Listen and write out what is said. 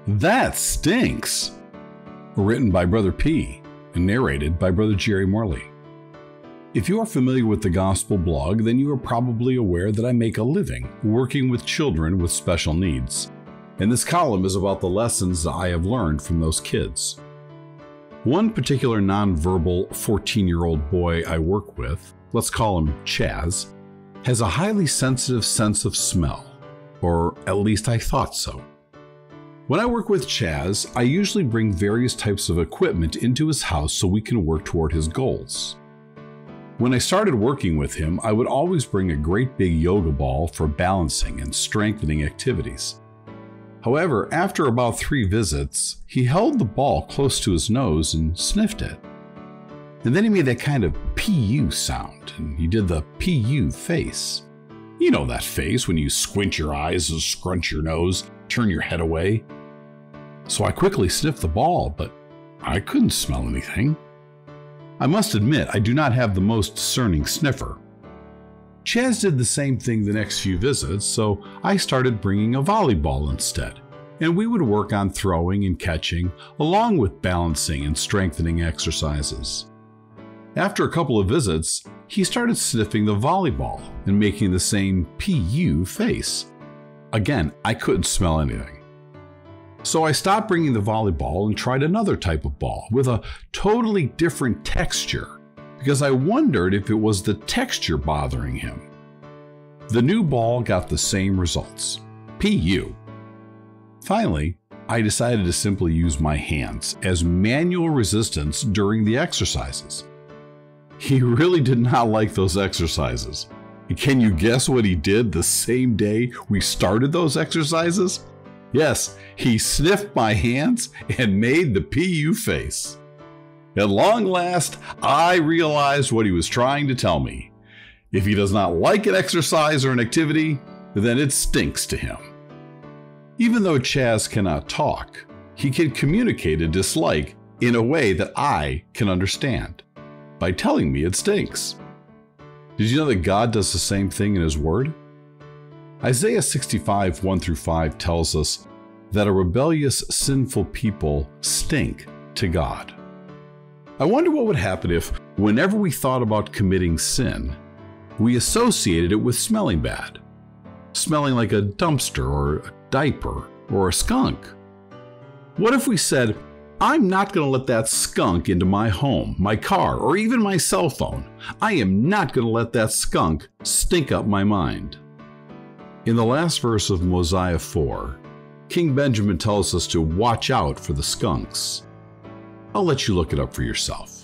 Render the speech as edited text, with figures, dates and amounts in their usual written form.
That stinks! Written by Brother P and narrated by Brother Jerry Morley. If you are familiar with the Gospel blog, then you are probably aware that I make a living working with children with special needs. And this column is about the lessons I have learned from those kids. One particular nonverbal 14-year-old boy I work with, let's call him Chaz, has a highly sensitive sense of smell, or at least I thought so. When I work with Chaz, I usually bring various types of equipment into his house so we can work toward his goals. When I started working with him, I would always bring a great big yoga ball for balancing and strengthening activities. However, after about 3 visits, he held the ball close to his nose and sniffed it. And then he made that kind of PU sound, and he did the PU face. You know that face when you squint your eyes, scrunch your nose, turn your head away. So I quickly sniffed the ball, but I couldn't smell anything. I must admit, I do not have the most discerning sniffer. Chaz did the same thing the next few visits, so I started bringing a volleyball instead, and we would work on throwing and catching, along with balancing and strengthening exercises. After a couple of visits, he started sniffing the volleyball and making the same PU face. Again, I couldn't smell anything. So I stopped bringing the volleyball and tried another type of ball with a totally different texture because I wondered if it was the texture bothering him. The new ball got the same results, PU. Finally, I decided to simply use my hands as manual resistance during the exercises. He really did not like those exercises. Can you guess what he did the same day we started those exercises? Yes, he sniffed my hands and made the PU face. At long last, I realized what he was trying to tell me. If he does not like an exercise or an activity, then it stinks to him. Even though Chaz cannot talk, he can communicate a dislike in a way that I can understand, by telling me it stinks. Did you know that God does the same thing in His Word? Isaiah 65, 1-5 tells us that a rebellious, sinful people stink to God. I wonder what would happen if, whenever we thought about committing sin, we associated it with smelling bad. Smelling like a dumpster or a diaper or a skunk. What if we said, I'm not going to let that skunk into my home, my car, or even my cell phone. I am not going to let that skunk stink up my mind. In the last verse of Mosiah 4, King Benjamin tells us to watch out for the skunks. I'll let you look it up for yourself.